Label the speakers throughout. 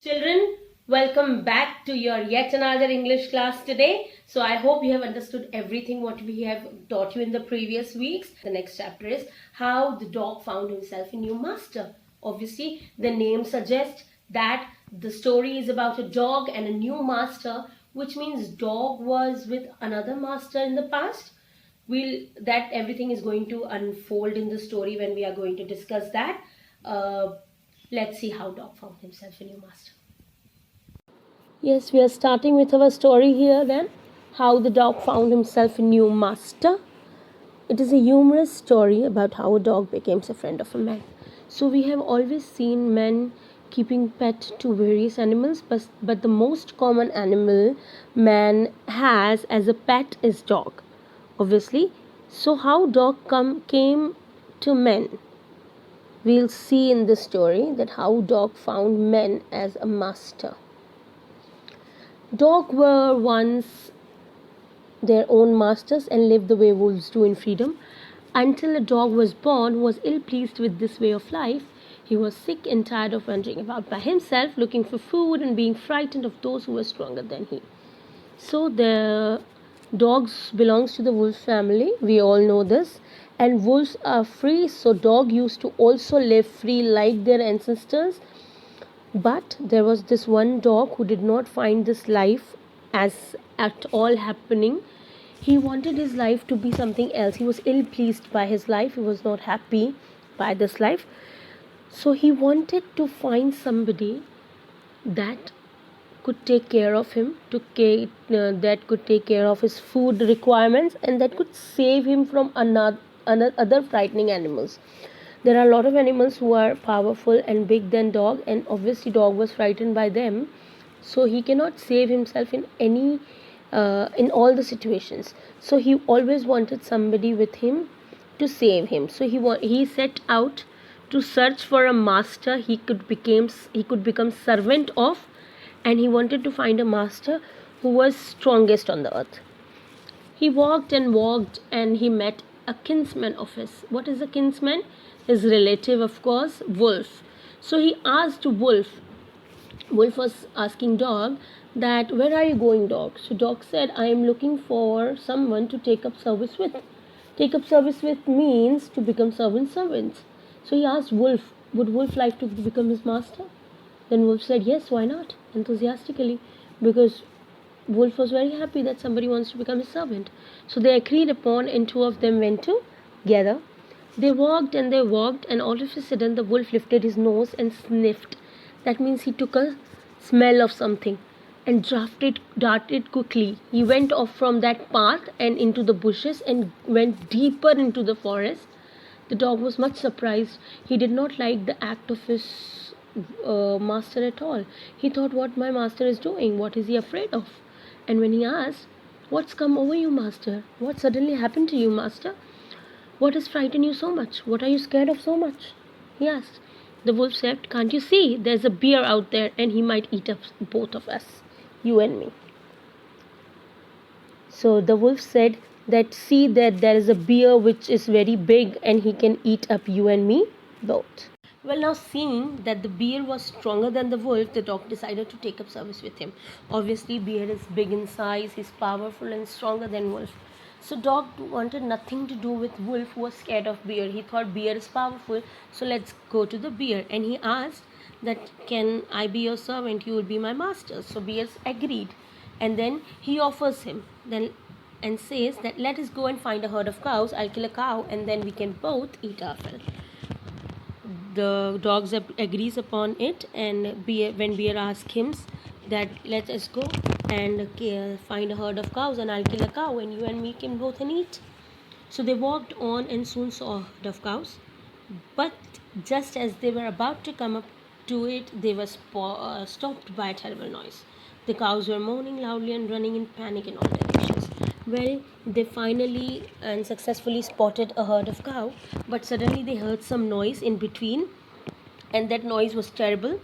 Speaker 1: Children, welcome back to your yet another English class today. So I hope you have understood everything what we have taught you in the previous weeks. The next chapter is how the dog found himself a new master. Obviously, the name suggests that the story is about a dog and a new master, which means dog was with another master in the past. That everything is going to unfold in the story when we are going to discuss that. Let's see how dog found himself a new master. Yes, we are starting with our story here then. How the dog found himself a new master. It is a humorous story about how a dog becomes a friend of a man. So we have always seen men keeping pet to various animals, but the most common animal man has as a pet is dog. Obviously. So how came to men? We'll see in this story that how dog found men as a master. Dogs were once their own masters and lived the way wolves do in freedom. Until a dog was born who was ill pleased with this way of life. He was sick and tired of wandering about by himself, looking for food and being frightened of those who were stronger than he. So the dogs belongs to the wolf family. We all know this. And wolves are free, so dog used to also live free like their ancestors. But there was this one dog who did not find this life as at all happening. He wanted his life to be something else. He was ill pleased by his life. He was not happy by this life. So he wanted to find somebody that could take care of him, that could take care of his food requirements, and that could save him from other frightening animals. There are a lot of animals who are powerful and big than dog, and obviously dog was frightened by them, so he cannot save himself in all the situations. So he always wanted somebody with him to save him. So he set out to search for a master he could become servant of, and he wanted to find a master who was strongest on the earth. He walked and walked and he met a kinsman of his. What is a kinsman? His relative, of course, Wolf. So he asked Wolf. Wolf was asking Dog that, where are you going, Dog? So Dog said, I am looking for someone to take up service with. Take up service with means to become servants. So he asked Wolf, would Wolf like to become his master? Then Wolf said, yes, why not? Enthusiastically, because Wolf was very happy that somebody wants to become his servant. So they agreed upon, and two of them went together. They walked, and all of a sudden the wolf lifted his nose and sniffed. That means he took a smell of something and darted quickly. He went off from that path and into the bushes and went deeper into the forest. The dog was much surprised. He did not like the act of his master at all. He thought, what my master is doing? What is he afraid of? And when he asked, what's come over you, master? What suddenly happened to you, master? What has frightened you so much? What are you scared of so much? He asked. The wolf said, can't you see? There's a bear out there and he might eat up both of us, you and me. So the wolf said that, see that there is a bear which is very big and he can eat up you and me both. Well, now seeing that the bear was stronger than the wolf, the dog decided to take up service with him. Obviously, bear is big in size, he's powerful and stronger than wolf. So dog wanted nothing to do with wolf, who was scared of bear. He thought bear is powerful, so let's go to the bear. And he asked that, can I be your servant? You will be my master. So bear agreed. And then he offers him and says that, let us go and find a herd of cows. I'll kill a cow and then we can both eat our fill. The dogs agrees upon it, and when bear asks him that, let us go and find a herd of cows and I'll kill a cow and you and me can both and eat. So they walked on and soon saw a herd of cows, but just as they were about to come up to it, they were stopped by a terrible noise. The cows were moaning loudly and running in panic in all directions. Well, they finally and successfully spotted a herd of cow, but suddenly they heard some noise in between, and that noise was terrible.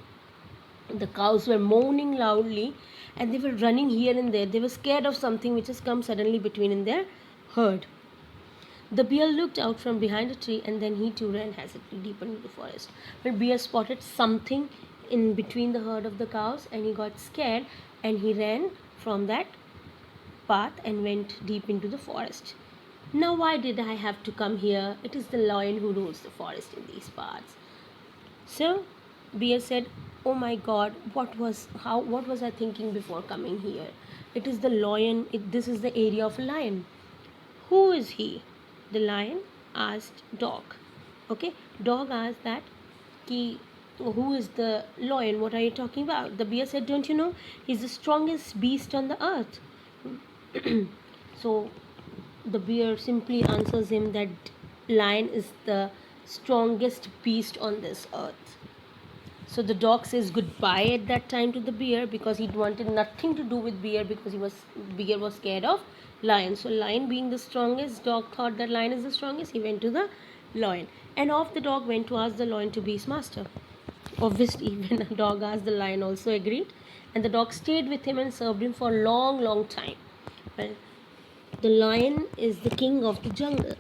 Speaker 1: The cows were moaning loudly and they were running here and there. They were scared of something which has come suddenly between in their herd. The bear looked out from behind a tree and then he too ran hesitantly deeper into the forest. But bear spotted something in between the herd of the cows, and he got scared and he ran from that path and went deep into the forest. Now, why did I have to come here? It is the lion who rules the forest in these parts. So, Bear said, "Oh my God, what was I thinking before coming here? It is the lion. This is the area of a lion. Who is he?" The lion asked Dog. Okay, Dog asked that, "Ki, who is the lion? What are you talking about?" The bear said, "Don't you know? He's the strongest beast on the earth." So the bear simply answers him that lion is the strongest beast on this earth. So the dog says goodbye at that time to the bear, because he wanted nothing to do with bear, because bear was scared of lion. So lion being the strongest, dog thought that lion is the strongest. He went to the lion, and off the dog went to ask the lion to be his master. Obviously, when the dog asked, the lion also agreed, and the dog stayed with him and served him for a long, long time. Well, the lion is the king of the jungle.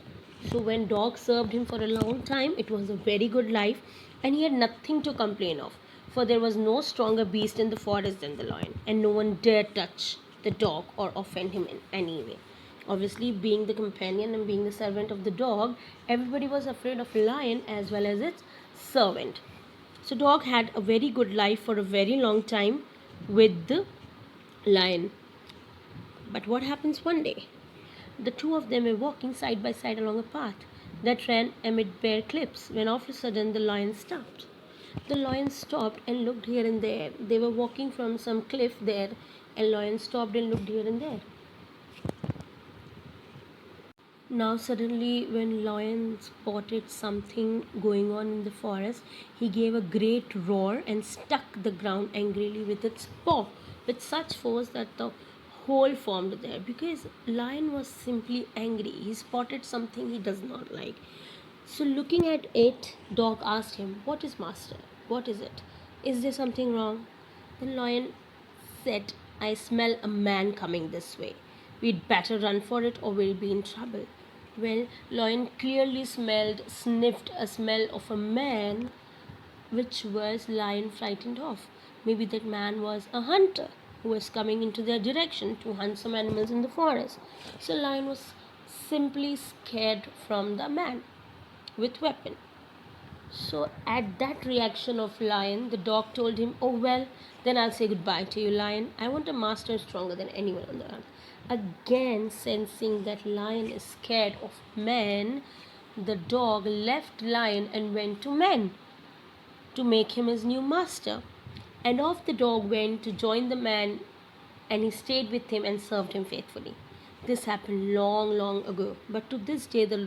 Speaker 1: So when dog served him for a long time, it was a very good life, and he had nothing to complain of, for there was no stronger beast in the forest than the lion, and no one dared touch the dog or offend him in any way. Obviously, being the companion and being the servant of the dog, everybody was afraid of lion as well as its servant. So dog had a very good life for a very long time with the lion. But what happens one day? The two of them were walking side by side along a path that ran amid bare cliffs, when all of a sudden the lion stopped. The lion stopped and looked here and there. They were walking from some cliff there, and lion stopped and looked here and there. Now suddenly, when lion spotted something going on in the forest, he gave a great roar and struck the ground angrily with its paw with such force that the hole formed there, because lion was simply angry. He spotted something he does not like. So looking at it, dog asked him, "What is master? What is it? Is there something wrong?" The lion said, "I smell a man coming this way. We'd better run for it or we'll be in trouble." Well, lion clearly sniffed a smell of a man, which was lion frightened of. Maybe that man was a hunter who was coming into their direction to hunt some animals in the forest. So lion was simply scared from the man with weapon. So at that reaction of lion, the dog told him, "Oh well, then I'll say goodbye to you, lion. I want a master stronger than anyone on the earth." Again, sensing that lion is scared of men, the dog left lion and went to men to make him his new master. And off the dog went to join the man, and he stayed with him and served him faithfully. This happened long, long ago, but to this day, the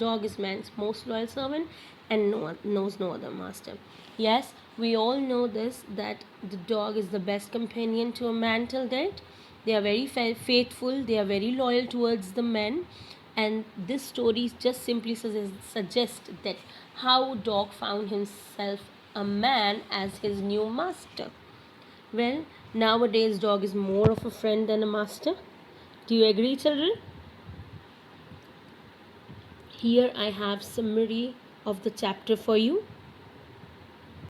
Speaker 1: dog is man's most loyal servant and knows no other master. Yes, we all know this, that the dog is the best companion to a man till date. They are very faithful, they are very loyal towards the men, and this story just simply suggests that how dog found himself a man as his new master. Well, nowadays dog is more of a friend than a master. Do you agree, children? Here I have summary of the chapter for you.